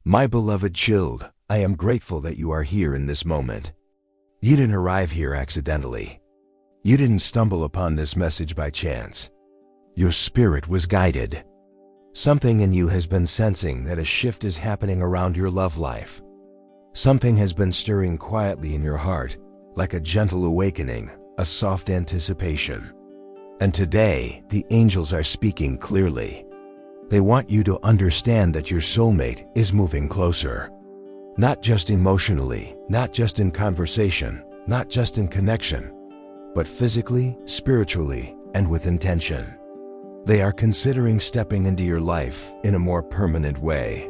My beloved child, I am grateful that you are here in this moment. You didn't arrive here accidentally. You didn't stumble upon this message by chance. Your spirit was guided. Something in you has been sensing that a shift is happening around your love life. Something has been stirring quietly in your heart, like a gentle awakening, a soft anticipation. And today, the angels are speaking clearly. They want you to understand that your soulmate is moving closer. Not just emotionally, not just in conversation, not just in connection, but physically, spiritually, and with intention. They are considering stepping into your life in a more permanent way.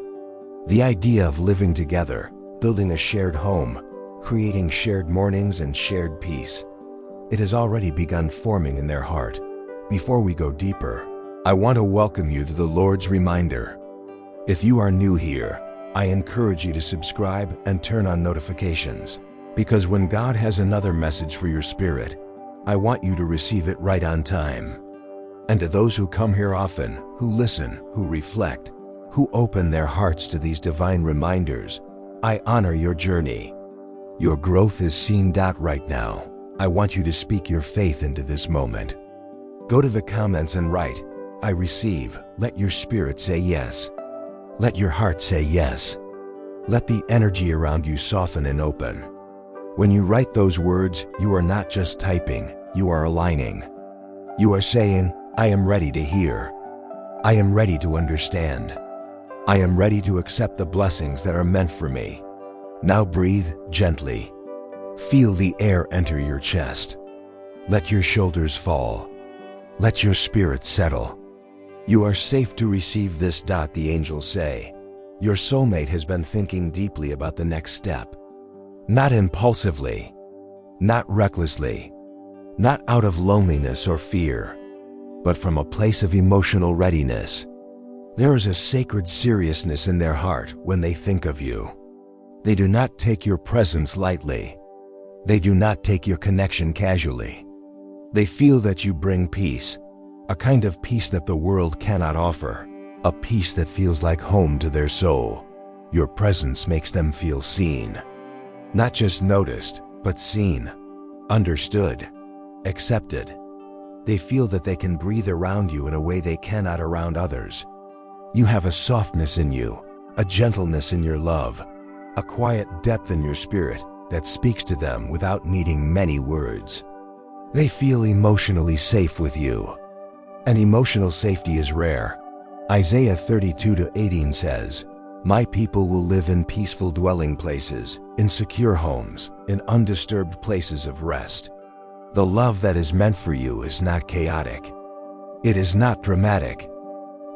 The idea of living together, building a shared home, creating shared mornings and shared peace, it has already begun forming in their heart. Before we go deeper, I want to welcome you to the Lord's reminder. If you are new here, I encourage you to subscribe and turn on notifications, because when God has another message for your spirit, I want you to receive it right on time. And to those who come here often, who listen, who reflect, who open their hearts to these divine reminders, I honor your journey. Your growth is seen. Right now, I want you to speak your faith into this moment. Go to the comments and write, I receive. Let your spirit say yes. Let your heart say yes. Let the energy around you soften and open. When you write those words, you are not just typing, you are aligning. You are saying, I am ready to hear. I am ready to understand. I am ready to accept the blessings that are meant for me. Now breathe gently. Feel the air enter your chest. Let your shoulders fall. Let your spirit settle. You are safe to receive this. The angels say, your soulmate has been thinking deeply about the next step. Not impulsively, not recklessly, not out of loneliness or fear, but from a place of emotional readiness. There is a sacred seriousness in their heart when they think of you. They do not take your presence lightly. They do not take your connection casually. They feel that you bring peace, a kind of peace that the world cannot offer, a peace that feels like home to their soul. Your presence makes them feel seen. Not just noticed, but seen, understood, accepted. They feel that they can breathe around you in a way they cannot around others. You have a softness in you, a gentleness in your love, a quiet depth in your spirit that speaks to them without needing many words. They feel emotionally safe with you. And emotional safety is rare. Isaiah 32:18 says, my people will live in peaceful dwelling places, in secure homes, in undisturbed places of rest. The love that is meant for you is not chaotic. It is not dramatic.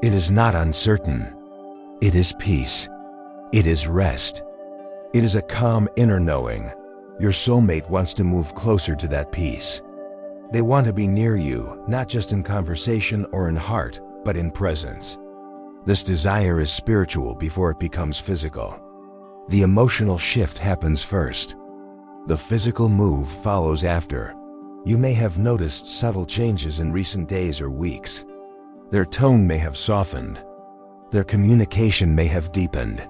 It is not uncertain. It is peace. It is rest. It is a calm inner knowing. Your soulmate wants to move closer to that peace. They want to be near you, not just in conversation or in heart, but in presence. This desire is spiritual before it becomes physical. The emotional shift happens first. The physical move follows after. You may have noticed subtle changes in recent days or weeks. Their tone may have softened. Their communication may have deepened.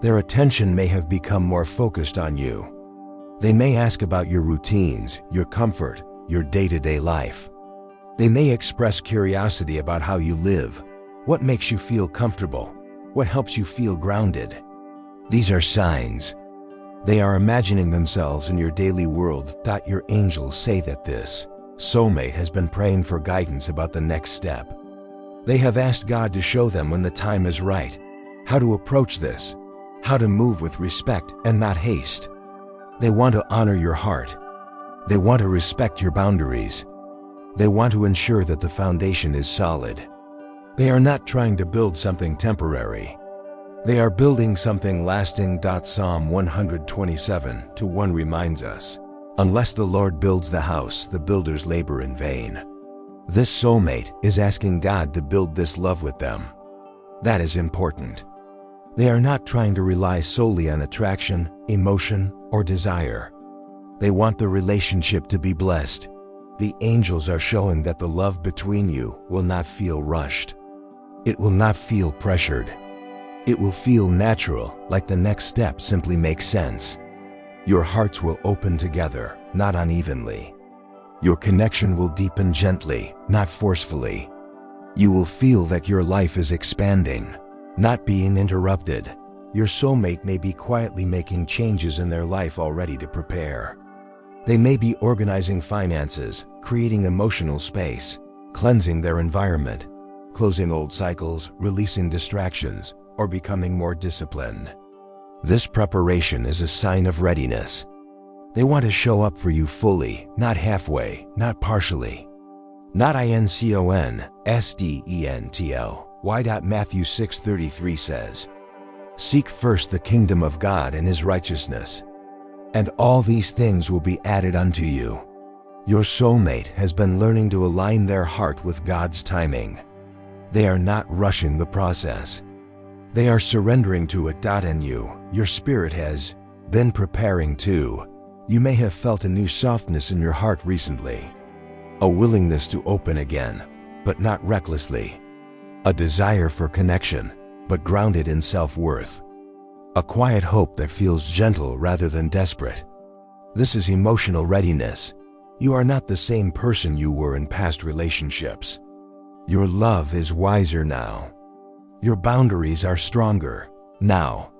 Their attention may have become more focused on you. They may ask about your routines, your comfort, your day-to-day life. They may express curiosity about how you live, what makes you feel comfortable, what helps you feel grounded. These are signs. They are imagining themselves in your daily world. Your angels say that this soulmate has been praying for guidance about the next step. They have asked God to show them when the time is right, how to approach this, how to move with respect and not haste. They want to honor your heart. They want to respect your boundaries. They want to ensure that the foundation is solid. They are not trying to build something temporary. They are building something lasting. Psalm 127:1 reminds us, unless the Lord builds the house, the builders labor in vain. This soulmate is asking God to build this love with them. That is important. They are not trying to rely solely on attraction, emotion, or desire. They want the relationship to be blessed. The angels are showing that the love between you will not feel rushed. It will not feel pressured. It will feel natural, like the next step simply makes sense. Your hearts will open together, not unevenly. Your connection will deepen gently, not forcefully. You will feel that your life is expanding, not being interrupted. Your soulmate may be quietly making changes in their life already to prepare. They may be organizing finances, creating emotional space, cleansing their environment, closing old cycles, releasing distractions, or becoming more disciplined. This preparation is a sign of readiness. They want to show up for you fully, not halfway, not partially. Not INCONSDENTO. Matthew 6:33 says, "Seek first the kingdom of God and his righteousness, and all these things will be added unto you." Your soulmate has been learning to align their heart with God's timing. They are not rushing the process. They are surrendering to it. And you, your spirit, has been preparing too. You may have felt a new softness in your heart recently, a willingness to open again, but not recklessly, a desire for connection, but grounded in self-worth, a quiet hope that feels gentle rather than desperate. This is emotional readiness. You are not the same person you were in past relationships. Your love is wiser now. Your boundaries are stronger now.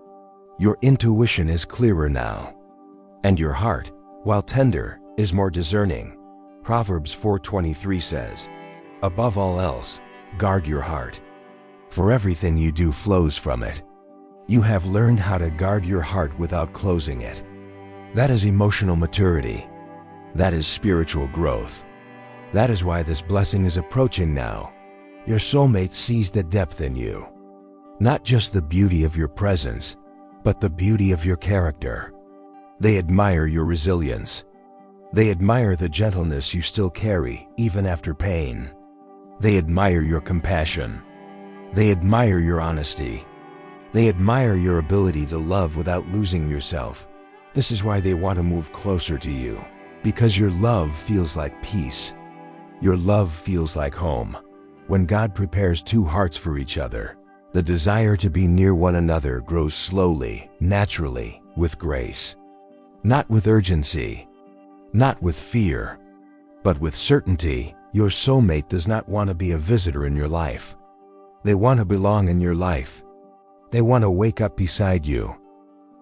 Your intuition is clearer now. And your heart, while tender, is more discerning. Proverbs 4:23 says, "Above all else, guard your heart, for everything you do flows from it." You have learned how to guard your heart without closing it. That is emotional maturity. That is spiritual growth. That is why this blessing is approaching now. Your soulmate sees the depth in you. Not just the beauty of your presence, but the beauty of your character. They admire your resilience. They admire the gentleness you still carry, even after pain. They admire your compassion. They admire your honesty. They admire your ability to love without losing yourself. This is why they want to move closer to you, because your love feels like peace. Your love feels like home. When God prepares two hearts for each other, the desire to be near one another grows slowly, naturally, with grace. Not with urgency, not with fear, but with certainty. Your soulmate does not want to be a visitor in your life. They want to belong in your life. They want to wake up beside you.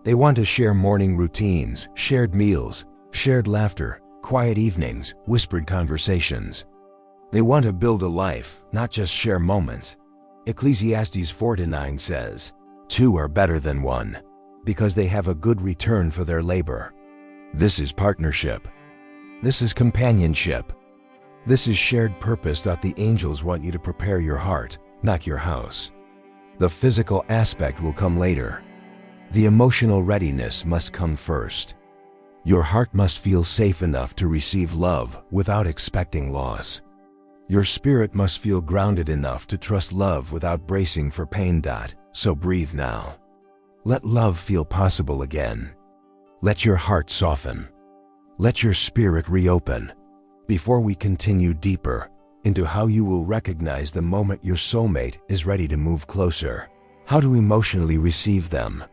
They want to share morning routines, shared meals, shared laughter, quiet evenings, whispered conversations. They want to build a life, not just share moments. Ecclesiastes 4:9 says, "Two are better than one, because they have a good return for their labor." This is partnership. This is companionship. This is shared purpose. The angels want you to prepare your heart, not your house. The physical aspect will come later. The emotional readiness must come first. Your heart must feel safe enough to receive love without expecting loss. Your spirit must feel grounded enough to trust love without bracing for pain. So breathe now. Let love feel possible again. Let your heart soften. Let your spirit reopen. Before we continue deeper into how you will recognize the moment your soulmate is ready to move closer, how to emotionally receive them,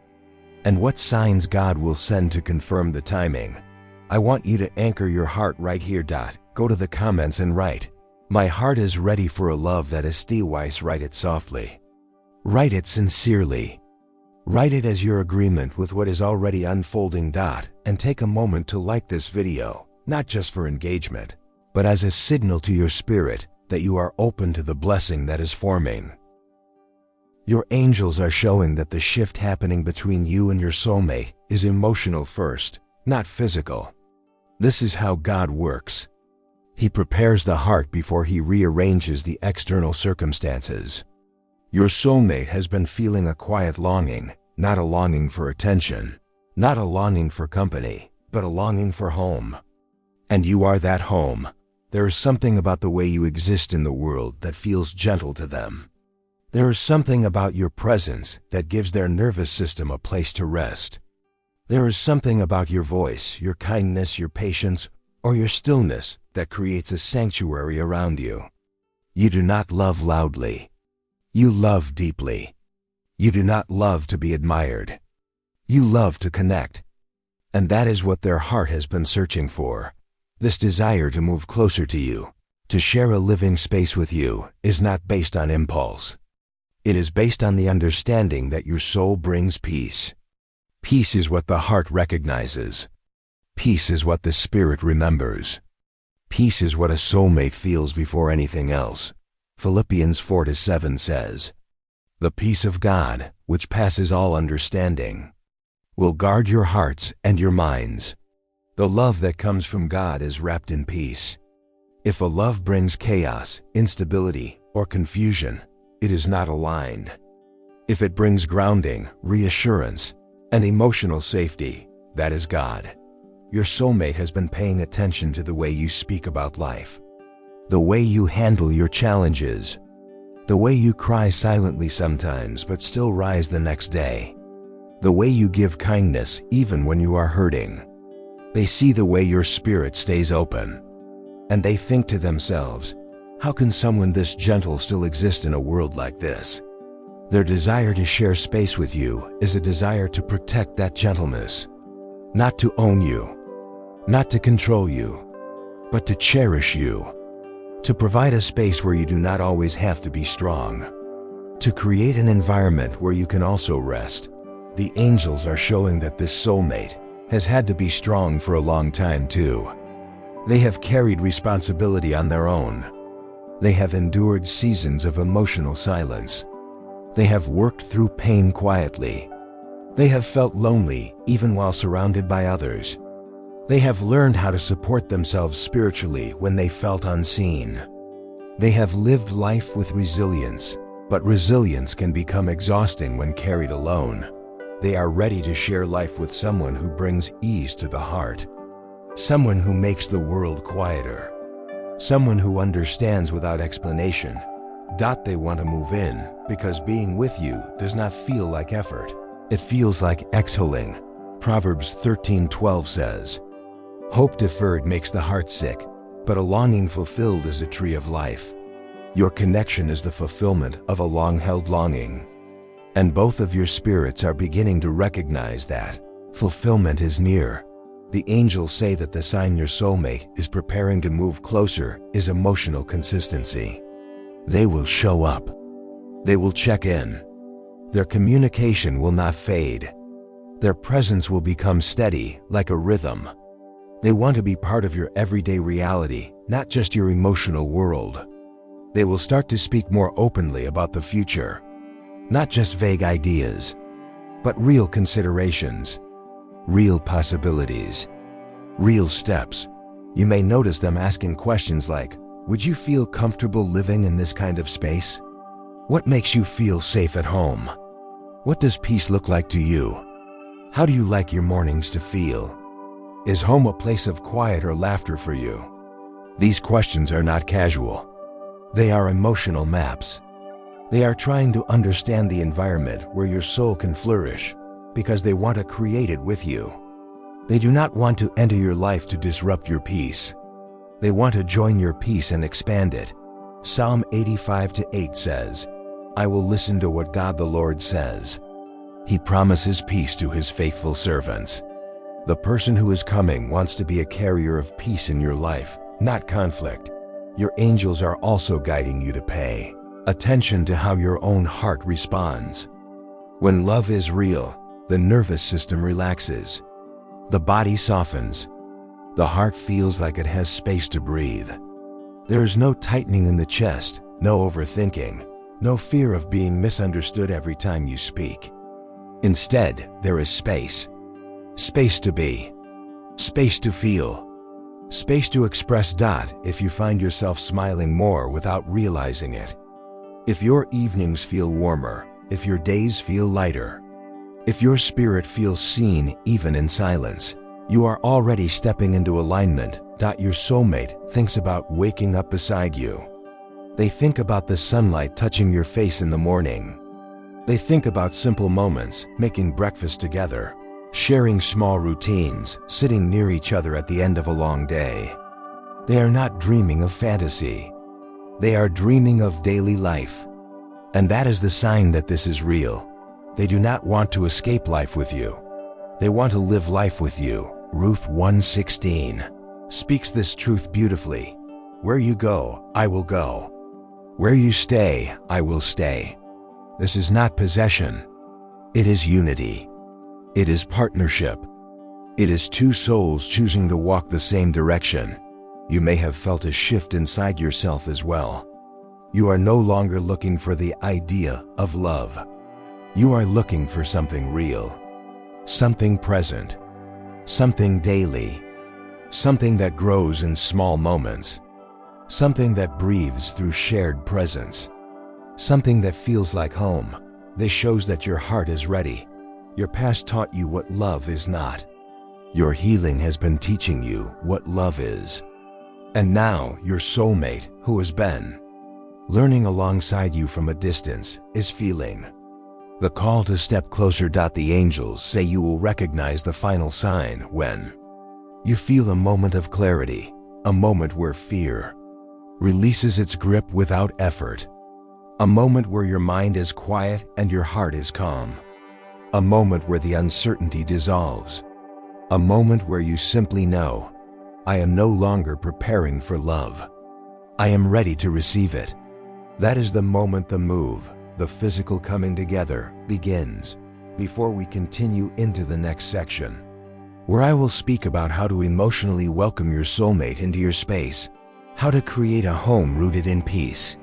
and what signs God will send to confirm the timing, I want you to anchor your heart right here. Go to the comments and write, "My heart is ready for a love that is still wise." Write it softly. Write it sincerely. Write it as your agreement with what is already unfolding. And take a moment to like this video, not just for engagement, but as a signal to your spirit that you are open to the blessing that is forming. Your angels are showing that the shift happening between you and your soulmate is emotional first, not physical. This is how God works. He prepares the heart before he rearranges the external circumstances. Your soulmate has been feeling a quiet longing, not a longing for attention, not a longing for company, but a longing for home. And you are that home. There is something about the way you exist in the world that feels gentle to them. There is something about your presence that gives their nervous system a place to rest. There is something about your voice, your kindness, your patience, or your stillness that creates a sanctuary around you. You do not love loudly. You love deeply. You do not love to be admired. You love to connect. And that is what their heart has been searching for. This desire to move closer to you, to share a living space with you, is not based on impulse. It is based on the understanding that your soul brings peace. Peace is what the heart recognizes. Peace is what the spirit remembers. Peace is what a soulmate feels before anything else. Philippians 4:7 says, "The peace of God, which passes all understanding, will guard your hearts and your minds." The love that comes from God is wrapped in peace. If a love brings chaos, instability, or confusion, it is not aligned. If it brings grounding, reassurance, and emotional safety, that is God. Your soulmate has been paying attention to the way you speak about life, the way you handle your challenges, the way you cry silently sometimes but still rise the next day, the way you give kindness even when you are hurting. They see the way your spirit stays open, and they think to themselves, how can someone this gentle still exist in a world like this? Their desire to share space with you is a desire to protect that gentleness, not to own you, not to control you, but to cherish you, to provide a space where you do not always have to be strong, to create an environment where you can also rest. The angels are showing that this soulmate has had to be strong for a long time too. They have carried responsibility on their own. They have endured seasons of emotional silence. They have worked through pain quietly. They have felt lonely even while surrounded by others. They have learned how to support themselves spiritually when they felt unseen. They have lived life with resilience, but resilience can become exhausting when carried alone. They are ready to share life with someone who brings ease to the heart, someone who makes the world quieter, someone who understands without explanation. They want to move in because being with you does not feel like effort. It feels like exhaling. Proverbs 13:12 says, "Hope deferred makes the heart sick, but a longing fulfilled is a tree of life." Your connection is the fulfillment of a long-held longing. And both of your spirits are beginning to recognize that fulfillment is near. The angels say that the sign your soulmate is preparing to move closer is emotional consistency. They will show up. They will check in. Their communication will not fade. Their presence will become steady, like a rhythm. They want to be part of your everyday reality, not just your emotional world. They will start to speak more openly about the future. Not just vague ideas, but real considerations, real possibilities, real steps. You may notice them asking questions like, would you feel comfortable living in this kind of space? What makes you feel safe at home? What does peace look like to you? How do you like your mornings to feel? Is home a place of quiet or laughter for you? These questions are not casual. They are emotional maps. They are trying to understand the environment where your soul can flourish because they want to create it with you. They do not want to enter your life to disrupt your peace. They want to join your peace and expand it. Psalm 85:8 says, "I will listen to what God the Lord says. He promises peace to his faithful servants." The person who is coming wants to be a carrier of peace in your life, not conflict. Your angels are also guiding you to pay attention to how your own heart responds. When love is real, the nervous system relaxes. The body softens. The heart feels like it has space to breathe. There is no tightening in the chest, no overthinking, no fear of being misunderstood every time you speak. Instead, there is space. Space to be. Space to feel. Space to express. If you find yourself smiling more without realizing it, if your evenings feel warmer, if your days feel lighter, if your spirit feels seen even in silence, you are already stepping into alignment. Your soulmate thinks about waking up beside you. They think about the sunlight touching your face in the morning. They think about simple moments, making breakfast together, sharing small routines, sitting near each other at the end of a long day. They are not dreaming of fantasy. They are dreaming of daily life. And that is the sign that this is real. They do not want to escape life with you. They want to live life with you. Ruth 1:16 speaks this truth beautifully. Where you go, I will go. Where you stay, I will stay. This is not possession. It is unity. It is partnership. It is two souls choosing to walk the same direction. You may have felt a shift inside yourself as well. You are no longer looking for the idea of love. You are looking for something real, something present, something daily, something that grows in small moments, something that breathes through shared presence, something that feels like home. This shows that your heart is ready. Your past taught you what love is not. Your healing has been teaching you what love is. And now your soulmate, who has been learning alongside you from a distance, is feeling the call to step closer. The angels say you will recognize the final sign when you feel a moment of clarity, a moment where fear releases its grip without effort, a moment where your mind is quiet and your heart is calm, a moment where the uncertainty dissolves, a moment where you simply know, I am no longer preparing for love. I am ready to receive it. That is the moment the move, the physical coming together, begins. Before we continue into the next section, where I will speak about how to emotionally welcome your soulmate into your space, how to create a home rooted in peace,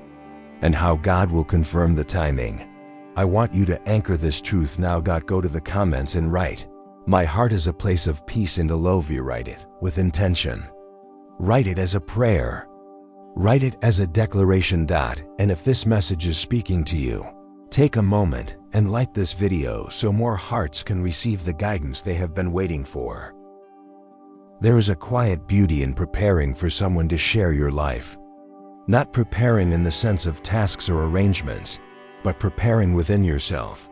and how God will confirm the timing, I want you to anchor this truth now. Go to the comments and write, my heart is a place of peace, and love. You write it with intention. Write it as a prayer. Write it as a declaration. And if this message is speaking to you, take a moment and like this video so more hearts can receive the guidance they have been waiting for. There is a quiet beauty in preparing for someone to share your life. Not preparing in the sense of tasks or arrangements, but preparing within yourself.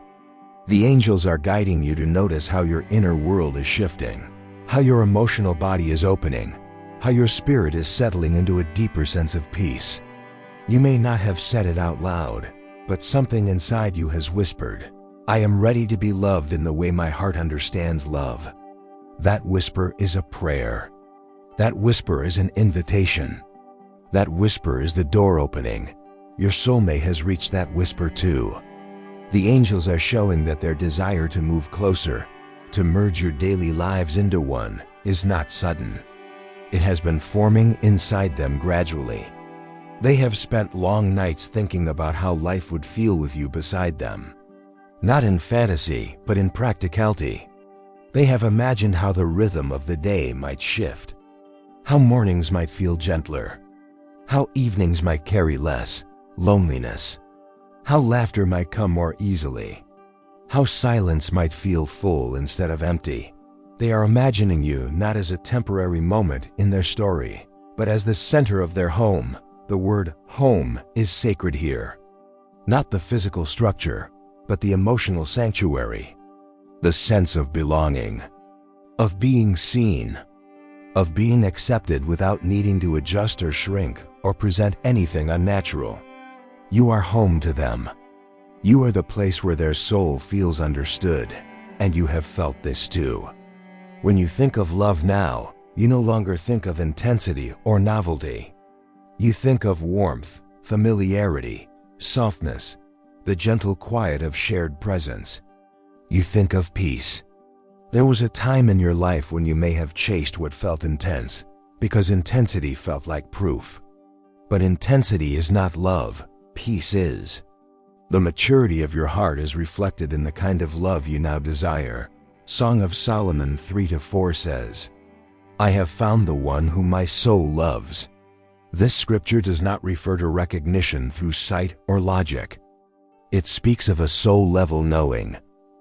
The angels are guiding you to notice how your inner world is shifting, how your emotional body is opening, how your spirit is settling into a deeper sense of peace. You may not have said it out loud, but something inside you has whispered, I am ready to be loved in the way my heart understands love. That whisper is a prayer. That whisper is an invitation. That whisper is the door opening. Your soulmate has reached that whisper too. The angels are showing that their desire to move closer, to merge your daily lives into one, is not sudden. It has been forming inside them gradually. They have spent long nights thinking about how life would feel with you beside them. Not in fantasy, but in practicality. They have imagined how the rhythm of the day might shift, how mornings might feel gentler, how evenings might carry less loneliness, how laughter might come more easily, how silence might feel full instead of empty. They are imagining you not as a temporary moment in their story, but as the center of their home. The word home is sacred here. Not the physical structure, but the emotional sanctuary. The sense of belonging, of being seen, of being accepted without needing to adjust or shrink or present anything unnatural. You are home to them. You are the place where their soul feels understood, and you have felt this too. When you think of love now, you no longer think of intensity or novelty. You think of warmth, familiarity, softness, the gentle quiet of shared presence. You think of peace. There was a time in your life when you may have chased what felt intense, because intensity felt like proof. But intensity is not love, peace is. The maturity of your heart is reflected in the kind of love you now desire. Song of Solomon 3-4 says, I have found the one whom my soul loves. This scripture does not refer to recognition through sight or logic. It speaks of a soul-level knowing,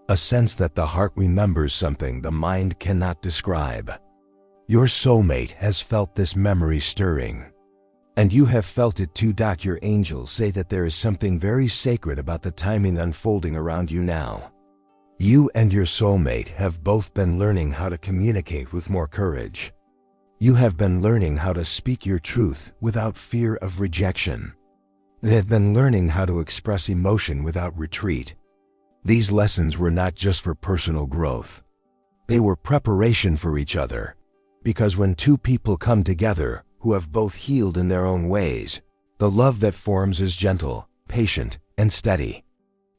a sense that the heart remembers something the mind cannot describe. Your soulmate has felt this memory stirring, and you have felt it too. Your angels say that there is something very sacred about the timing unfolding around you now. You and your soulmate have both been learning how to communicate with more courage. You have been learning how to speak your truth without fear of rejection. They have been learning how to express emotion without retreat. These lessons were not just for personal growth. They were preparation for each other. Because when two people come together who have both healed in their own ways, the love that forms is gentle, patient, and steady.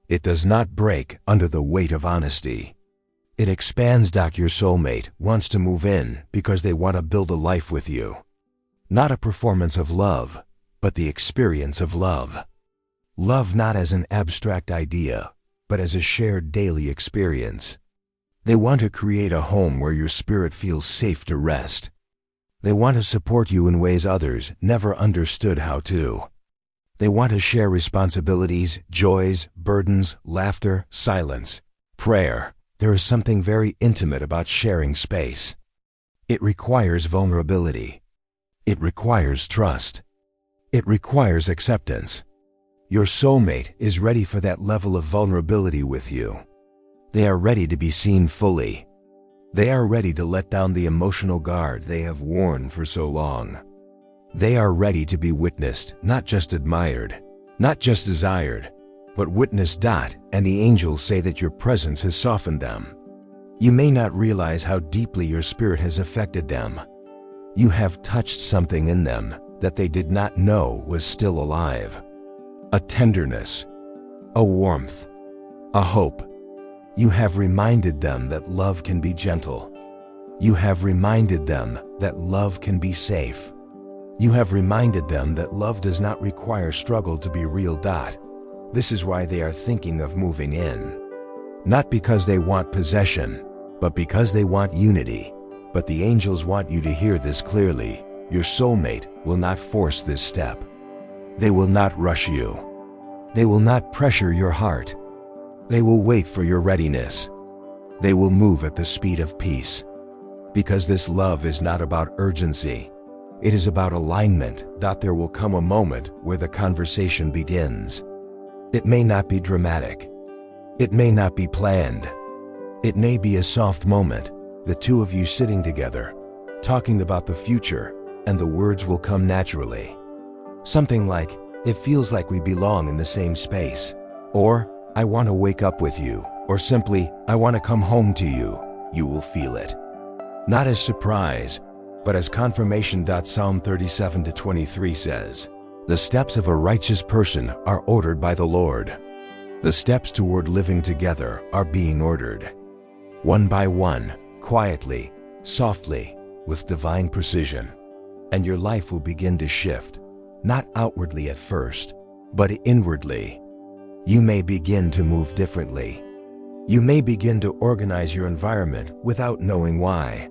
It does not break under the weight of honesty. It expands. Your soulmate wants to move in because they want to build a life with you. Not a performance of love, but the experience of love. Love not as an abstract idea, but as a shared daily experience. They want to create a home where your spirit feels safe to rest. They want to support you in ways others never understood how to. They want to share responsibilities, joys, burdens, laughter, silence, prayer. There is something very intimate about sharing space. It requires vulnerability. It requires trust. It requires acceptance. Your soulmate is ready for that level of vulnerability with you. They are ready to be seen fully. They are ready to let down the emotional guard they have worn for so long. They are ready to be witnessed, not just admired, not just desired, but witnessed. And the angels say that your presence has softened them. You may not realize how deeply your spirit has affected them. You have touched something in them that they did not know was still alive. A tenderness, a warmth, a hope. You have reminded them that love can be gentle. You have reminded them that love can be safe. You have reminded them that love does not require struggle to be real. This is why they are thinking of moving in. Not because they want possession, but because they want unity. But the angels want you to hear this clearly. Your soulmate will not force this step. They will not rush you. They will not pressure your heart. They will wait for your readiness. They will move at the speed of peace. Because this love is not about urgency. It is about alignment. There will come a moment where the conversation begins. It may not be dramatic. It may not be planned. It may be a soft moment, the two of you sitting together, talking about the future, and the words will come naturally. Something like, "It feels like we belong in the same space," or "I want to wake up with you," or simply, "I want to come home to you." You will feel it. Not as surprise, but as confirmation. Psalm 37:23 says, "The steps of a righteous person are ordered by the Lord." The steps toward living together are being ordered. One by one, quietly, softly, with divine precision. And your life will begin to shift, not outwardly at first, but inwardly. You may begin to move differently. You may begin to organize your environment without knowing why.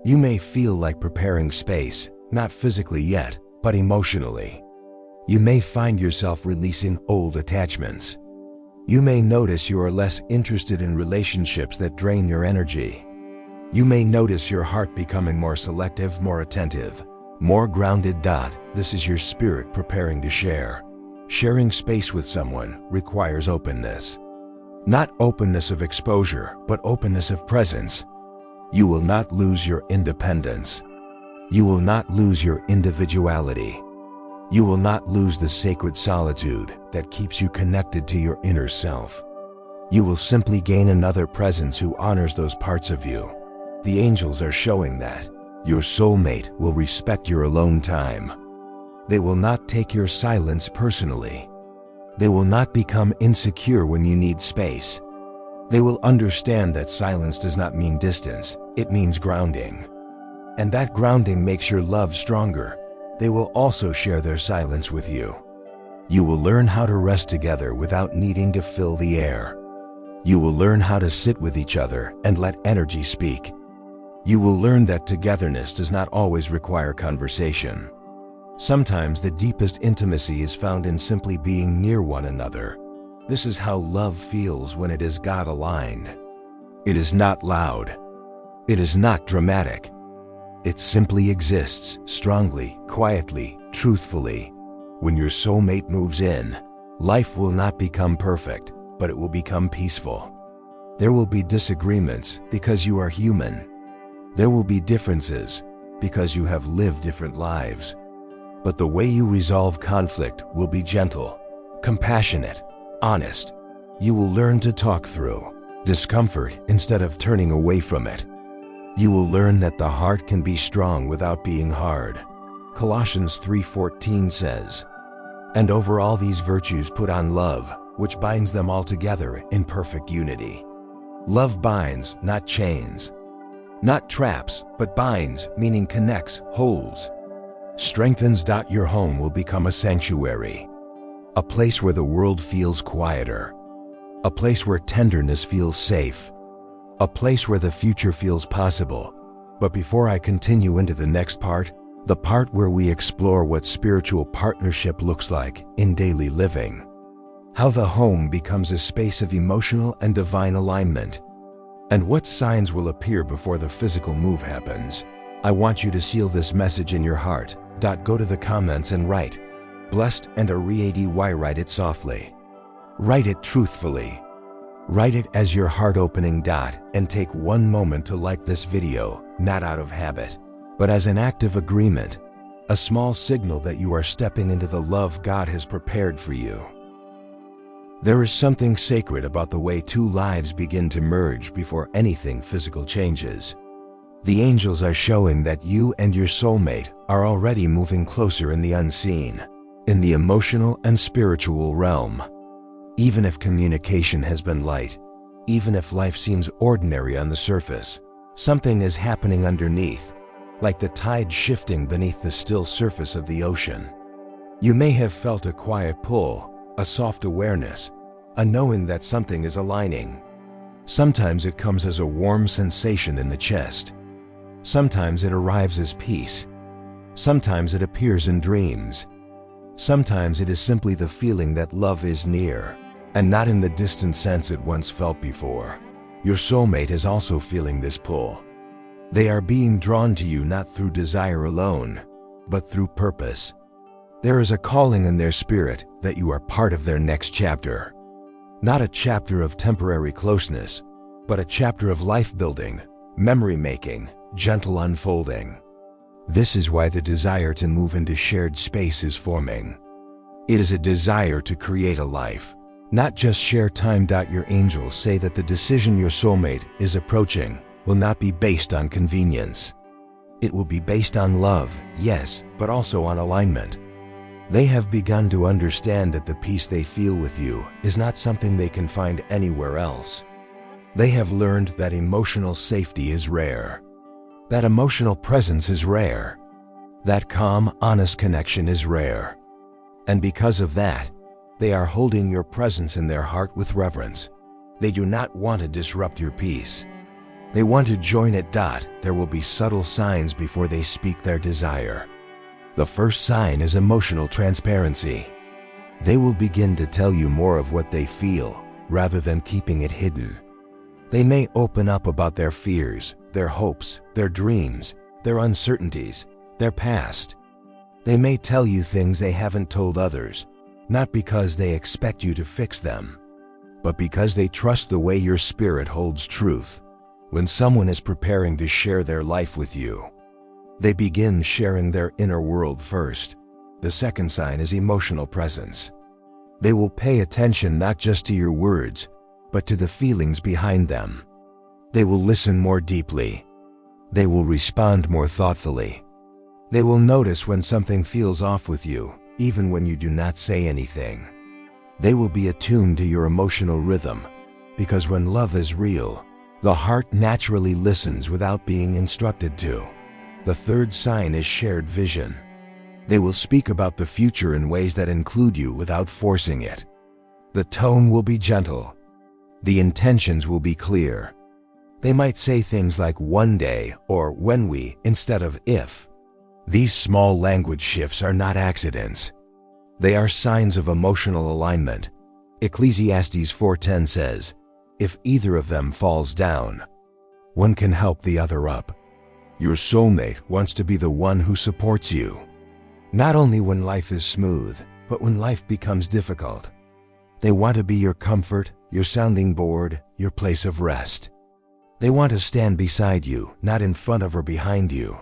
You may feel like preparing space, not physically yet, but emotionally. You may find yourself releasing old attachments. You may notice you are less interested in relationships that drain your energy. You may notice your heart becoming more selective, more attentive, more grounded. This is your spirit preparing to share. Sharing space with someone requires openness. Not openness of exposure, but openness of presence. You will not lose your independence. You will not lose your individuality. You will not lose the sacred solitude that keeps you connected to your inner self. You will simply gain another presence who honors those parts of you. The angels are showing that. Your soulmate will respect your alone time. They will not take your silence personally. They will not become insecure when you need space. They will understand that silence does not mean distance, it means grounding. And that grounding makes your love stronger. They will also share their silence with you. You will learn how to rest together without needing to fill the air. You will learn how to sit with each other and let energy speak. You will learn that togetherness does not always require conversation. Sometimes the deepest intimacy is found in simply being near one another. This is how love feels when it is God-aligned. It is not loud. It is not dramatic. It simply exists, strongly, quietly, truthfully. When your soulmate moves in, life will not become perfect, but it will become peaceful. There will be disagreements because you are human. There will be differences because you have lived different lives. But the way you resolve conflict will be gentle, compassionate, honest. You will learn to talk through discomfort instead of turning away from it. You will learn that the heart can be strong without being hard. Colossians 3:14 says, "And over all these virtues put on love, which binds them all together in perfect unity." Love binds, not chains. Not traps, but binds, meaning connects, holds, strengthens. Your home will become a sanctuary, a place where the world feels quieter, a place where tenderness feels safe, a place where the future feels possible. But before I continue into the next part, the part where we explore what spiritual partnership looks like in daily living, how the home becomes a space of emotional and divine alignment, and what signs will appear before the physical move happens, I want you to seal this message in your heart. Go to the comments and write, "Blessed and a re-ady." Write it softly. Write it truthfully. Write it as your heart-opening. And take one moment to like this video, not out of habit, but as an act of agreement, a small signal that you are stepping into the love God has prepared for you. There is something sacred about the way two lives begin to merge before anything physical changes. The angels are showing that you and your soulmate are already moving closer in the unseen, in the emotional and spiritual realm. Even if communication has been light, even if life seems ordinary on the surface, something is happening underneath, like the tide shifting beneath the still surface of the ocean. You may have felt a quiet pull, a soft awareness, a knowing that something is aligning. Sometimes it comes as a warm sensation in the chest. Sometimes it arrives as peace. Sometimes it appears in dreams. Sometimes it is simply the feeling that love is near, and not in the distant sense it once felt before. Your soulmate is also feeling this pull. They are being drawn to you not through desire alone, but through purpose. There is a calling in their spirit that you are part of their next chapter. Not a chapter of temporary closeness, but a chapter of life building, memory making, gentle unfolding. This is why the desire to move into shared space is forming. It is a desire to create a life, not just share time. Your angels say that the decision your soulmate is approaching will not be based on convenience. It will be based on love, yes, but also on alignment. They have begun to understand that the peace they feel with you is not something they can find anywhere else. They have learned that emotional safety is rare, that emotional presence is rare, that calm, honest connection is rare. And because of that, they are holding your presence in their heart with reverence. They do not want to disrupt your peace. They want to join it. There will be subtle signs before they speak their desire. The first sign is emotional transparency. They will begin to tell you more of what they feel, rather than keeping it hidden. They may open up about their fears, their hopes, their dreams, their uncertainties, their past. They may tell you things they haven't told others, not because they expect you to fix them, but because they trust the way your spirit holds truth. When someone is preparing to share their life with you, they begin sharing their inner world first. The second sign is emotional presence. They will pay attention not just to your words, but to the feelings behind them. They will listen more deeply. They will respond more thoughtfully. They will notice when something feels off with you, even when you do not say anything. They will be attuned to your emotional rhythm, because when love is real, the heart naturally listens without being instructed to. The third sign is shared vision. They will speak about the future in ways that include you without forcing it. The tone will be gentle. The intentions will be clear. They might say things like "one day" or "when we" instead of "if." These small language shifts are not accidents. They are signs of emotional alignment. Ecclesiastes 4:10 says, "If either of them falls down, one can help the other up." Your soulmate wants to be the one who supports you, not only when life is smooth, but when life becomes difficult. They want to be your comfort, your sounding board, your place of rest. They want to stand beside you, not in front of or behind you.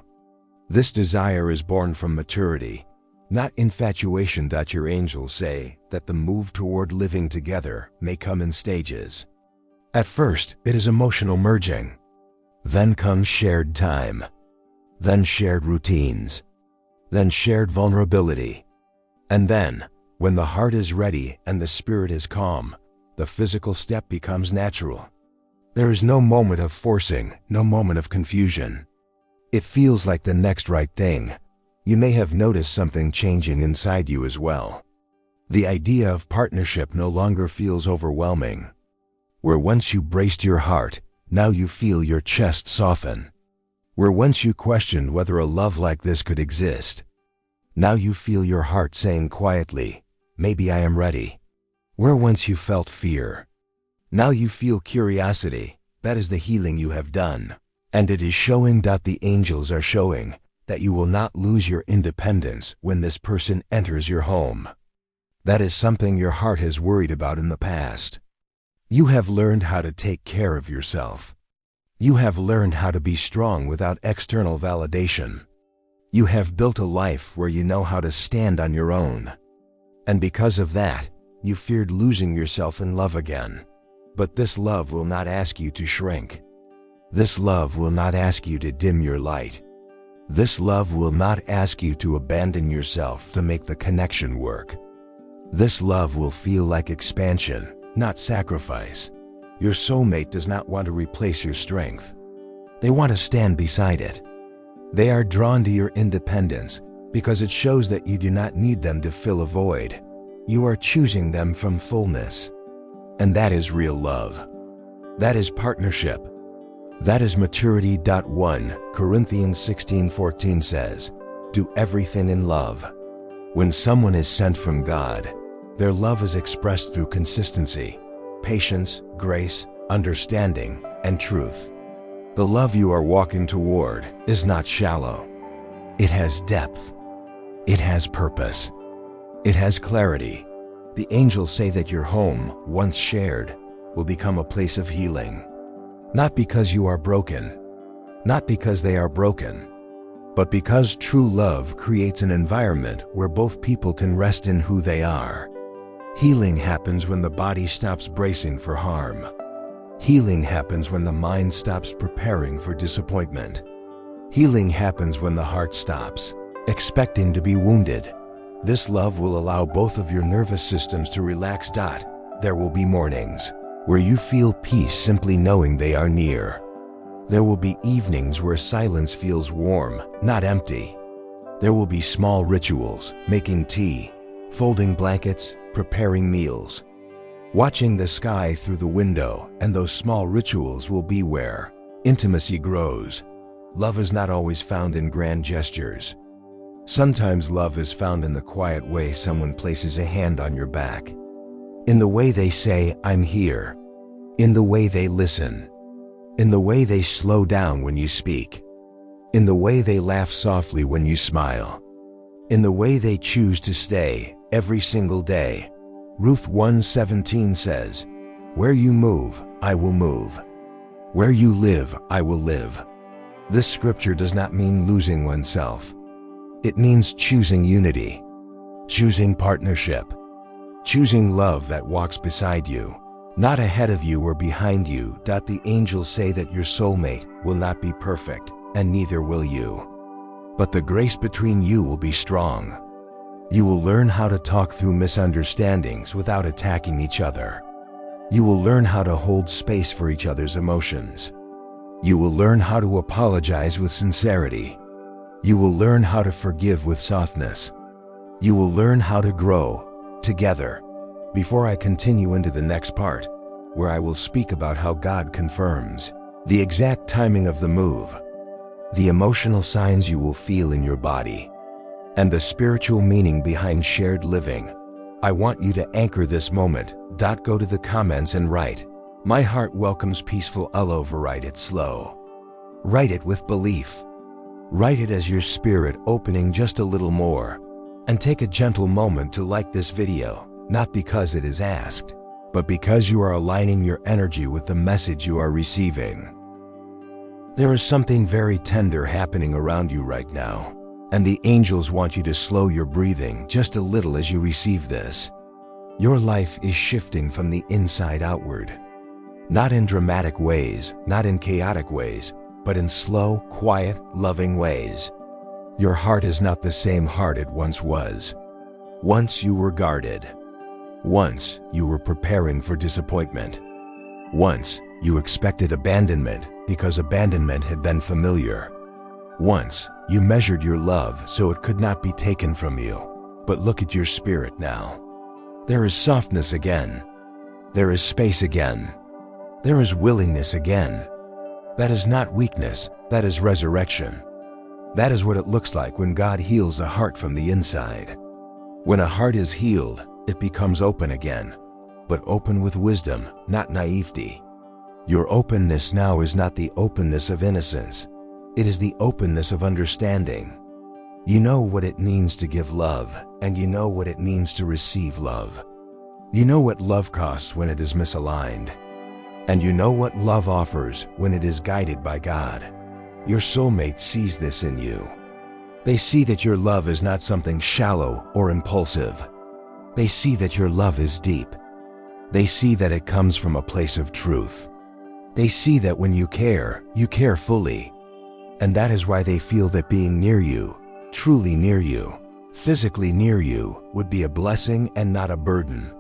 This desire is born from maturity. not infatuation. Your angels say that the move toward living together may come in stages. At first, it is emotional merging. Then comes shared time. Then shared routines. Then shared vulnerability. And then, when the heart is ready and the spirit is calm, the physical step becomes natural. There is no moment of forcing, no moment of confusion. It feels like the next right thing. You may have noticed something changing inside you as well. The idea of partnership no longer feels overwhelming. Where once you braced your heart, now you feel your chest soften. Where once you questioned whether a love like this could exist, now you feel your heart saying quietly, maybe I am ready. Where once you felt fear, now you feel curiosity. That is the healing you have done. And it is showing. The angels are showing that you will not lose your independence when this person enters your home. That is something your heart has worried about in the past. You have learned how to take care of yourself. You have learned how to be strong without external validation. You have built a life where you know how to stand on your own. And because of that, you feared losing yourself in love again. But this love will not ask you to shrink. This love will not ask you to dim your light. This love will not ask you to abandon yourself to make the connection work. This love will feel like expansion, not sacrifice. Your soulmate does not want to replace your strength. They want to stand beside it. They are drawn to your independence because it shows that you do not need them to fill a void. You are choosing them from fullness. And that is real love. That is partnership. That is maturity. 1 Corinthians 16:14 says, do everything in love. When someone is sent from God, their love is expressed through consistency, patience, grace, understanding, and truth. The love you are walking toward is not shallow. It has depth. It has purpose. It has clarity. The angels say that your home, once shared, will become a place of healing. Not because you are broken, not because they are broken, but because true love creates an environment where both people can rest in who they are. Healing happens when the body stops bracing for harm. Healing happens when the mind stops preparing for disappointment. Healing happens when the heart stops expecting to be wounded. This love will allow both of your nervous systems to relax. There will be mornings where you feel peace simply knowing they are near. There will be evenings where silence feels warm, not empty. There will be small rituals, making tea, folding blankets, preparing meals, watching the sky through the window, and those small rituals will be where intimacy grows. Love is not always found in grand gestures. Sometimes love is found in the quiet way someone places a hand on your back, in the way they say, I'm here, in the way they listen, in the way they slow down when you speak, in the way they laugh softly when you smile, in the way they choose to stay every single day. Ruth 1:17 says, where you move, I will move. Where you live, I will live. This scripture does not mean losing oneself. It means choosing unity, choosing partnership, choosing love that walks beside you, not ahead of you or behind you. The angels say that your soulmate will not be perfect, and neither will you. But the grace between you will be strong. You will learn how to talk through misunderstandings without attacking each other. You will learn how to hold space for each other's emotions. You will learn how to apologize with sincerity. You will learn how to forgive with softness. You will learn how to grow together. Before I continue into the next part, where I will speak about how God confirms the exact timing of the move, the emotional signs you will feel in your body, and the spiritual meaning behind shared living, I want you to anchor this moment. Go to the comments and write, my heart welcomes peaceful love. Write it slow. Write it with belief. Write it as your spirit opening just a little more. And take a gentle moment to like this video, not because it is asked, but because you are aligning your energy with the message you are receiving. There is something very tender happening around you right now. And the angels want you to slow your breathing just a little as you receive this. Your life is shifting from the inside outward. Not in dramatic ways, not in chaotic ways, but in slow, quiet, loving ways. Your heart is not the same heart it once was. Once you were guarded. Once you were preparing for disappointment. Once you expected abandonment because abandonment had been familiar. Once you measured your love so it could not be taken from you. But look at your spirit now. There is softness again. There is space again. There is willingness again. That is not weakness, that is resurrection. That is what it looks like when God heals a heart from the inside. When a heart is healed, it becomes open again, but open with wisdom, not naivety. Your openness now is not the openness of innocence. It is the openness of understanding. You know what it means to give love, and you know what it means to receive love. You know what love costs when it is misaligned. And you know what love offers when it is guided by God. Your soulmate sees this in you. They see that your love is not something shallow or impulsive. They see that your love is deep. They see that it comes from a place of truth. They see that when you care fully. And that is why they feel that being near you, truly near you, physically near you, would be a blessing and not a burden.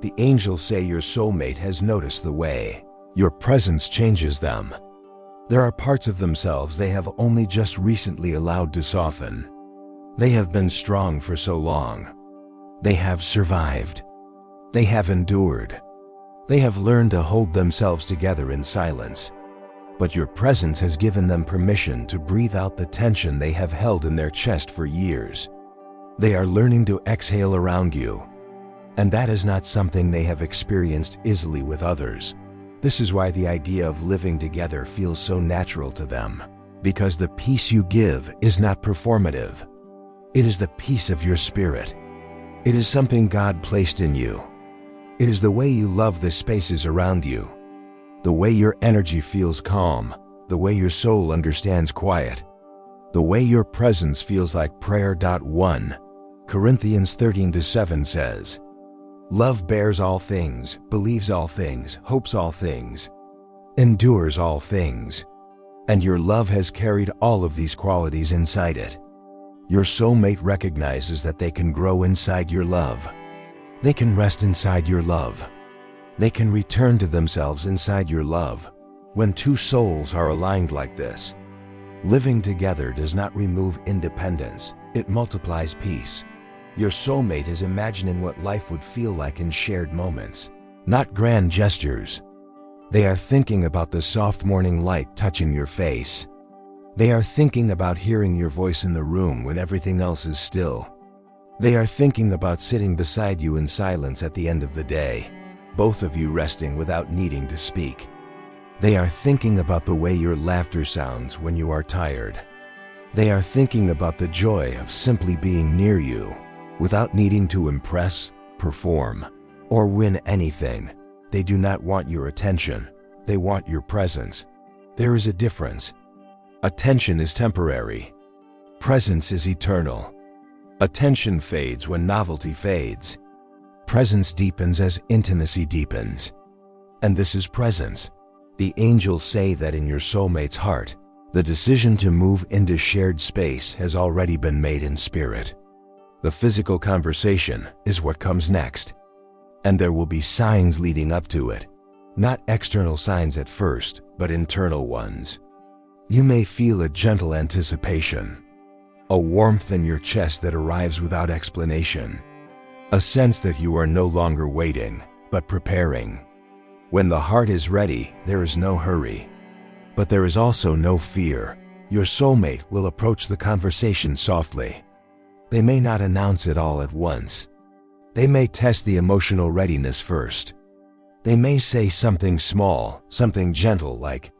The angels say your soulmate has noticed the way your presence changes them. There are parts of themselves they have only just recently allowed to soften. They have been strong for so long. They have survived. They have endured. They have learned to hold themselves together in silence. But your presence has given them permission to breathe out the tension they have held in their chest for years. They are learning to exhale around you. And that is not something they have experienced easily with others. This is why the idea of living together feels so natural to them. Because the peace you give is not performative. It is the peace of your spirit. It is something God placed in you. It is the way you love the spaces around you. The way your energy feels calm. The way your soul understands quiet. The way your presence feels like prayer. 1 Corinthians 13:7 says, "Love bears all things, believes all things, hopes all things, endures all things." And your love has carried all of these qualities inside it. Your soulmate recognizes that they can grow inside your love. They can rest inside your love. They can return to themselves inside your love. When two souls are aligned like this, living together does not remove independence, it multiplies peace. Your soulmate is imagining what life would feel like in shared moments, not grand gestures. They are thinking about the soft morning light touching your face. They are thinking about hearing your voice in the room when everything else is still. They are thinking about sitting beside you in silence at the end of the day, both of you resting without needing to speak. They are thinking about the way your laughter sounds when you are tired. They are thinking about the joy of simply being near you, without needing to impress, perform, or win anything. They do not want your attention. They want your presence. There is a difference. Attention is temporary. Presence is eternal. Attention fades when novelty fades. Presence deepens as intimacy deepens. And this is presence. The angels say that in your soulmate's heart, the decision to move into shared space has already been made in spirit. The physical conversation is what comes next. And there will be signs leading up to it. Not external signs at first, but internal ones. You may feel a gentle anticipation. A warmth in your chest that arrives without explanation. A sense that you are no longer waiting, but preparing. When the heart is ready, there is no hurry. But there is also no fear. Your soulmate will approach the conversation softly. They may not announce it all at once. They may test the emotional readiness first. They may say something small, something gentle like,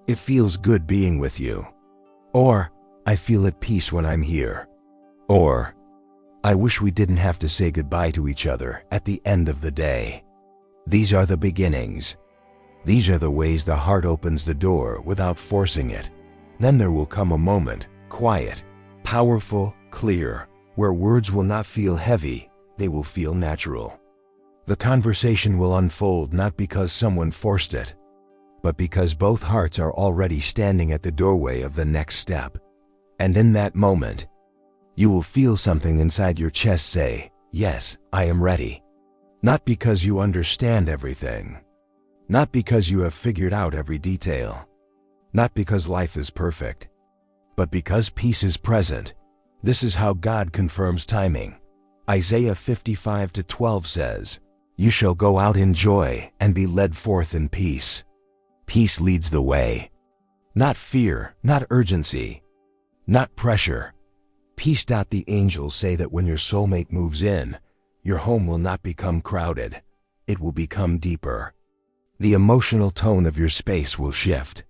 "It feels good being with you." Or, "I feel at peace when I'm here." Or, "I wish we didn't have to say goodbye to each other at the end of the day." These are the beginnings. These are the ways the heart opens the door without forcing it. Then there will come a moment, quiet, Powerful, clear, where words will not feel heavy, they will feel natural. The conversation will unfold not because someone forced it, but because both hearts are already standing at the doorway of the next step. And in that moment, you will feel something inside your chest say, "Yes, I am ready." Not because you understand everything, not because you have figured out every detail, not because life is perfect, but because peace is present. This is how God confirms timing. Isaiah 55:12 says, "You shall go out in joy and be led forth in peace." Peace leads the way. Not fear, not urgency, not pressure. Peace. The angels say that when your soulmate moves in, your home will not become crowded. It will become deeper. The emotional tone of your space will shift.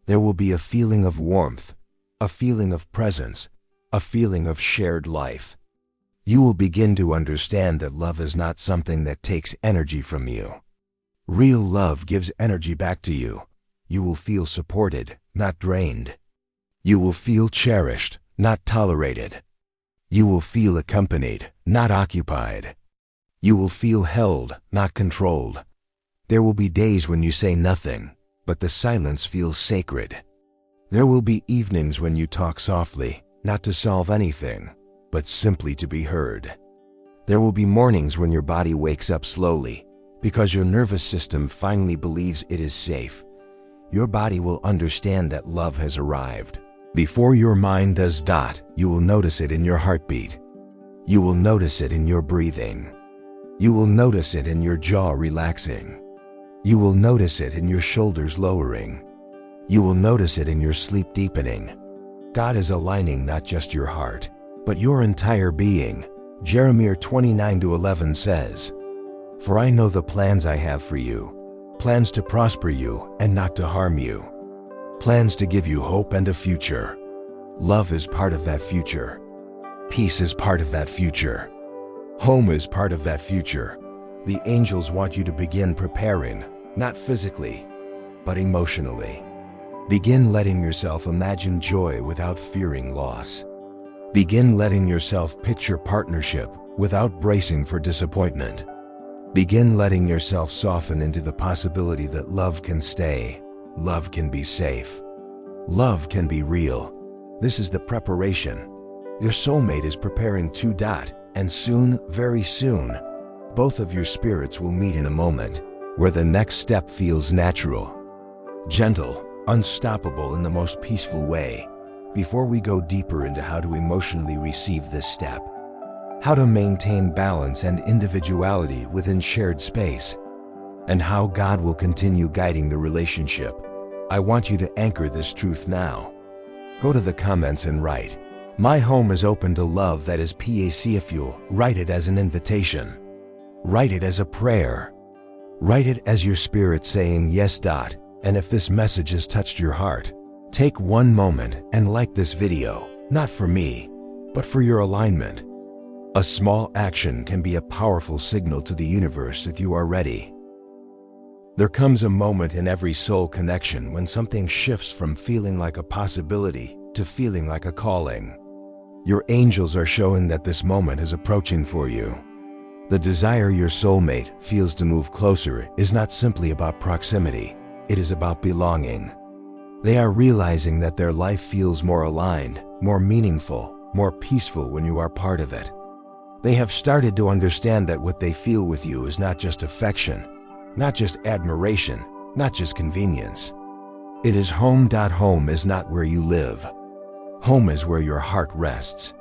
There will be a feeling of warmth, a feeling of presence, a feeling of shared life. You will begin to understand that love is not something that takes energy from you. Real love gives energy back to you. You will feel supported, not drained. You will feel cherished, not tolerated. You will feel accompanied, not occupied. You will feel held, not controlled. There will be days when you say nothing, but the silence feels sacred. There will be evenings when you talk softly, not to solve anything, but simply to be heard. There will be mornings when your body wakes up slowly, because your nervous system finally believes it is safe. Your body will understand that love has arrived. Before your mind does, you will notice it in your heartbeat. You will notice it in your breathing. You will notice it in your jaw relaxing. You will notice it in your shoulders lowering. You will notice it in your sleep deepening. God is aligning not just your heart, but your entire being. Jeremiah 29:11 says, "For I know the plans I have for you, plans to prosper you and not to harm you, plans to give you hope and a future." Love is part of that future. Peace is part of that future. Home is part of that future. The angels want you to begin preparing, not physically, but emotionally. Begin letting yourself imagine joy without fearing loss. Begin letting yourself picture partnership without bracing for disappointment. Begin letting yourself soften into the possibility that love can stay, love can be safe, love can be real. This is the preparation. Your soulmate is preparing to. And soon, very soon, both of your spirits will meet in a moment where the next step feels natural, gentle, unstoppable in the most peaceful way. Before we go deeper into how to emotionally receive this step, how to maintain balance and individuality within shared space, and how God will continue guiding the relationship, I want you to anchor this truth now. Go to the comments and write, "My home is open to love that is PACFUL." Write it as an invitation. Write it as a prayer. Write it as your spirit saying yes. And if this message has touched your heart, take one moment and like this video, not for me, but for your alignment. A small action can be a powerful signal to the universe that you are ready. There comes a moment in every soul connection when something shifts from feeling like a possibility to feeling like a calling. Your angels are showing that this moment is approaching for you. The desire your soulmate feels to move closer is not simply about proximity, it is about belonging. They are realizing that their life feels more aligned, more meaningful, more peaceful when you are part of it. They have started to understand that what they feel with you is not just affection, not just admiration, not just convenience. It is home. Home is not where you live. Home is where your heart rests.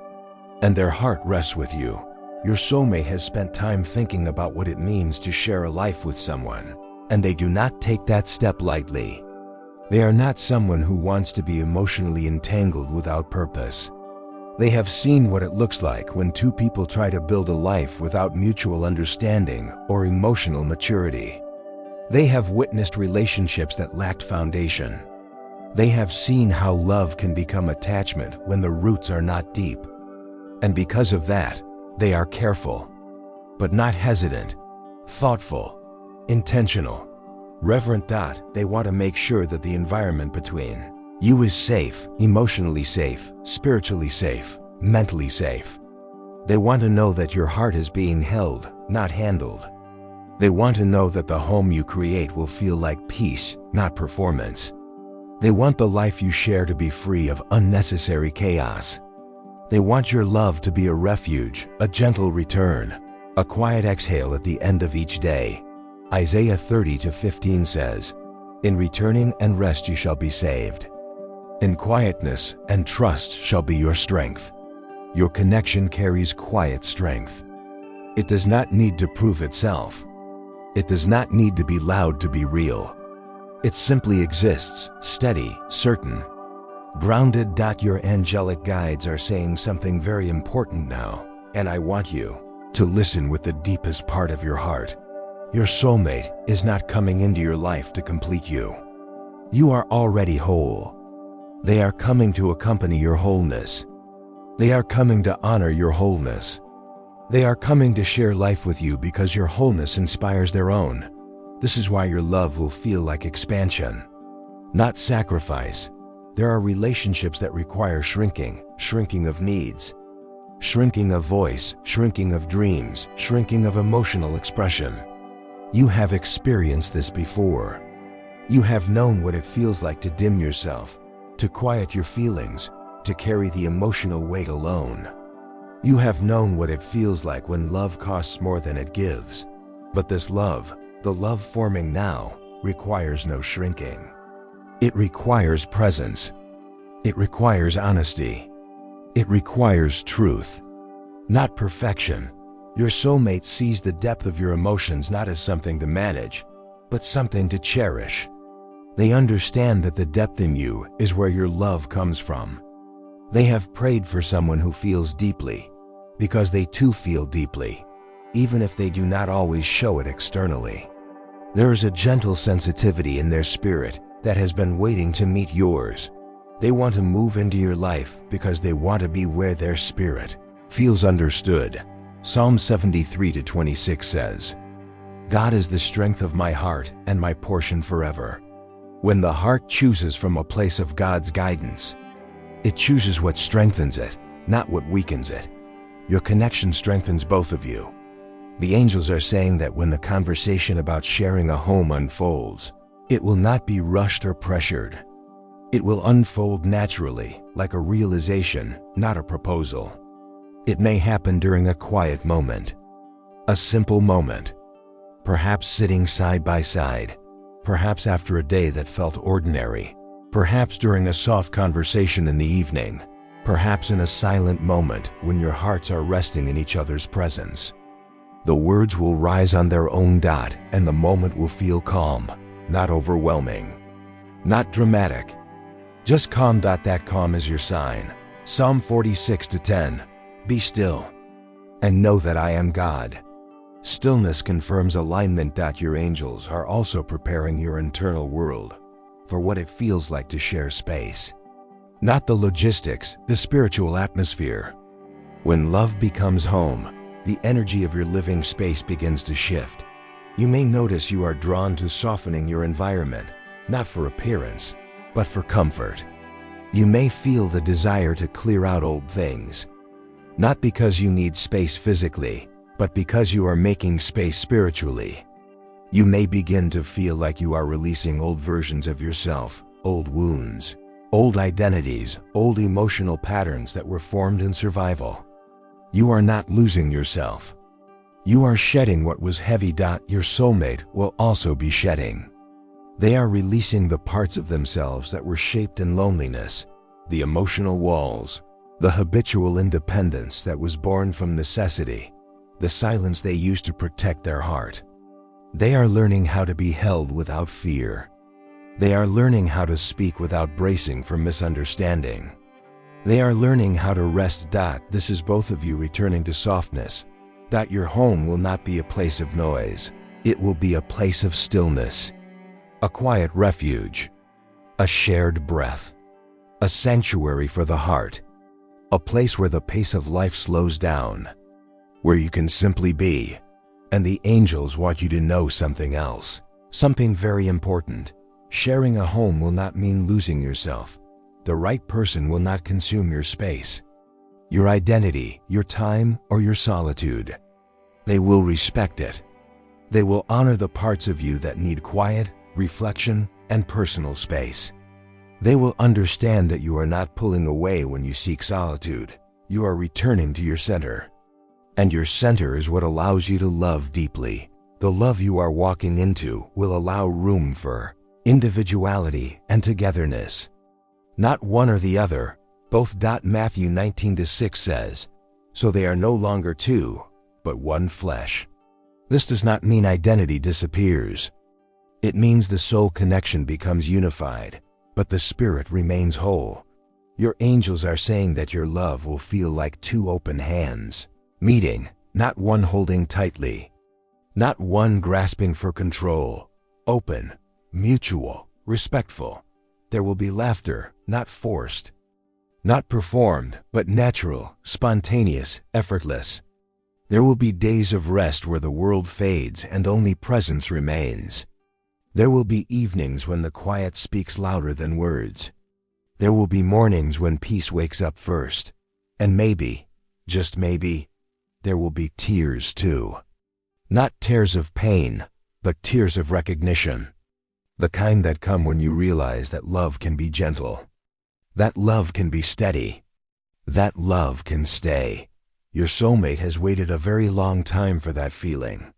And their heart rests with you. Your soulmate has spent time thinking about what it means to share a life with someone, and they do not take that step lightly. They are not someone who wants to be emotionally entangled without purpose. They have seen what it looks like when two people try to build a life without mutual understanding or emotional maturity. They have witnessed relationships that lacked foundation. They have seen how love can become attachment when the roots are not deep. And because of that, they are careful, but not hesitant, thoughtful, intentional, reverent. They want to make sure that the environment between You is safe, emotionally safe, spiritually safe, mentally safe. They want to know that your heart is being held, not handled. They want to know that the home you create will feel like peace, not performance. They want the life you share to be free of unnecessary chaos. They want your love to be a refuge, a gentle return, a quiet exhale at the end of each day. Isaiah 30:15 says, "In returning and rest you shall be saved. In quietness and trust shall be your strength." Your connection carries quiet strength. It does not need to prove itself. It does not need to be loud to be real. It simply exists, steady, certain, grounded. Your angelic guides are saying something very important now, and I want you to listen with the deepest part of your heart. Your soulmate is not coming into your life to complete you. You are already whole. They are coming to accompany your wholeness. They are coming to honor your wholeness. They are coming to share life with you because your wholeness inspires their own. This is why your love will feel like expansion, not sacrifice. There are relationships that require shrinking of needs, shrinking of voice, shrinking of dreams, shrinking of emotional expression. You have experienced this before. You have known what it feels like to dim yourself, to quiet your feelings, to carry the emotional weight alone. You have known what it feels like when love costs more than it gives. But this love, the love forming now, requires no shrinking. It requires presence. It requires honesty. It requires truth, not perfection. Your soulmate sees the depth of your emotions not as something to manage, but something to cherish. They understand that the depth in you is where your love comes from. They have prayed for someone who feels deeply, because they too feel deeply, even if they do not always show it externally. There is a gentle sensitivity in their spirit that has been waiting to meet yours. They want to move into your life because they want to be where their spirit feels understood. Psalm 73:26 says, "God is the strength of my heart and my portion forever." When the heart chooses from a place of God's guidance, it chooses what strengthens it, not what weakens it. Your connection strengthens both of you. The angels are saying that when the conversation about sharing a home unfolds, it will not be rushed or pressured. It will unfold naturally, like a realization, not a proposal. It may happen during a quiet moment, a simple moment, perhaps sitting side by side, perhaps after a day that felt ordinary, perhaps during a soft conversation in the evening, perhaps in a silent moment when your hearts are resting in each other's presence. The words will rise on their own and the moment will feel calm, not overwhelming, not dramatic, just calm. That calm is your sign. Psalm 46:10. Be still and know that I am God. Stillness confirms alignment. Your angels are also preparing your internal world for what it feels like to share space. Not the logistics, the spiritual atmosphere. When love becomes home, the energy of your living space begins to shift. You may notice you are drawn to softening your environment, not for appearance, but for comfort. You may feel the desire to clear out old things, not because you need space physically, but because you are making space spiritually. You may begin to feel like you are releasing old versions of yourself, old wounds, old identities, old emotional patterns that were formed in survival. You are not losing yourself. You are shedding what was heavy. Your soulmate will also be shedding. They are releasing the parts of themselves that were shaped in loneliness, the emotional walls, the habitual independence that was born from necessity, the silence they used to protect their heart. They are learning how to be held without fear. They are learning how to speak without bracing for misunderstanding. They are learning how to rest. This is both of you returning to softness. Your home will not be a place of noise. It will be a place of stillness, a quiet refuge, a shared breath, a sanctuary for the heart, a place where the pace of life slows down, where you can simply be. And the angels want you to know something else, something very important. Sharing a home will not mean losing yourself. the right person will not consume your space, your identity, your time, or your solitude. They will respect it. They will honor the parts of you that need quiet, reflection, and personal space. They will understand that you are not pulling away when you seek solitude. You are returning to your center. And your center is what allows you to love deeply. The love you are walking into will allow room for individuality and togetherness. Not one or the other, both. Matthew 19:6 says, "So they are no longer two, but one flesh." This does not mean identity disappears. It means the soul connection becomes unified, but the spirit remains whole. Your angels are saying that your love will feel like two open hands, meeting, not one holding tightly, not one grasping for control. Open, mutual, respectful. There will be laughter, not forced, not performed, but natural, spontaneous, effortless. There will be days of rest where the world fades and only presence remains. There will be evenings when the quiet speaks louder than words. There will be mornings when peace wakes up first. And maybe, just maybe, there will be tears too. Not tears of pain, but tears of recognition. The kind that come when you realize that love can be gentle. That love can be steady. That love can stay. Your soulmate has waited a very long time for that feeling.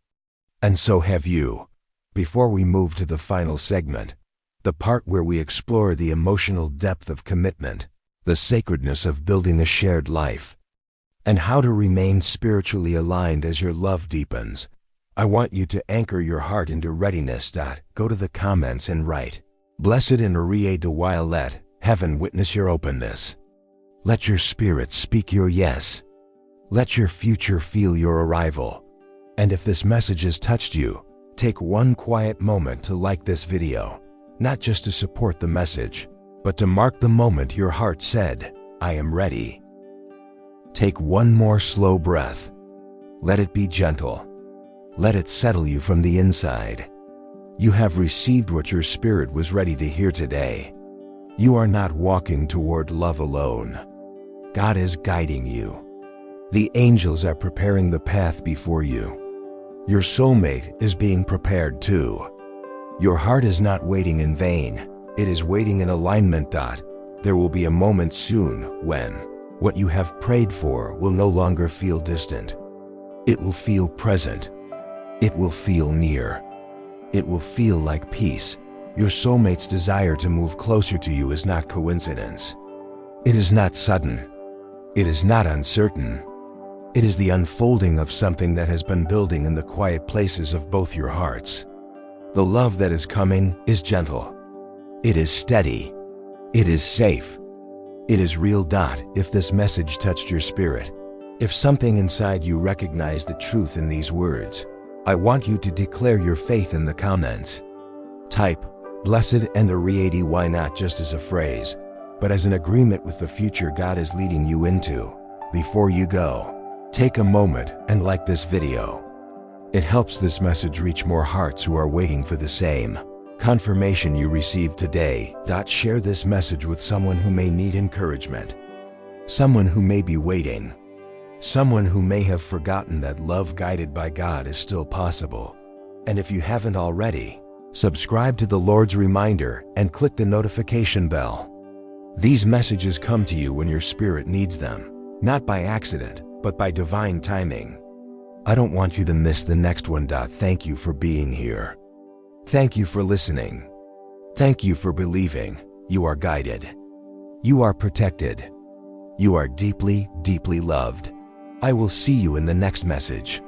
And so have you. Before we move to the final segment, the part where we explore the emotional depth of commitment, the sacredness of building a shared life, and how to remain spiritually aligned as your love deepens, I want you to anchor your heart into readiness. Go to the comments and write, "Blessed and Arie de while let heaven witness your openness. Let your spirit speak your yes. Let your future feel your arrival." And if this message has touched you, take one quiet moment to like this video, not just to support the message, but to mark the moment your heart said, "I am ready." Take one more slow breath. Let it be gentle. Let it settle you from the inside. You have received what your spirit was ready to hear today. You are not walking toward love alone. God is guiding you. The angels are preparing the path before you. Your soulmate is being prepared too. Your heart is not waiting in vain. It is waiting in alignment. There will be a moment soon when what you have prayed for will no longer feel distant. It will feel present. It will feel near. It will feel like peace. Your soulmate's desire to move closer to you is not coincidence. It is not sudden. It is not uncertain. It is the unfolding of something that has been building in the quiet places of both your hearts. The love that is coming is gentle. It is steady. It is safe. It is real. If this message touched your spirit, if something inside you recognized the truth in these words, I want you to declare your faith in the comments. Type, "Blessed and Arie de," why not just as a phrase, but as an agreement with the future God is leading you into. Before you go, take a moment and like this video. It helps this message reach more hearts who are waiting for the same confirmation you received today. Share this message with someone who may need encouragement, someone who may be waiting, someone who may have forgotten that love guided by God is still possible. And if you haven't already, subscribe to the Lord's Reminder and click the notification bell. These messages come to you when your spirit needs them, not by accident, but by divine timing. I don't want you to miss the next one. Thank you for being here. Thank you for listening. Thank you for believing. You are guided. You are protected. You are deeply, deeply loved. I will see you in the next message.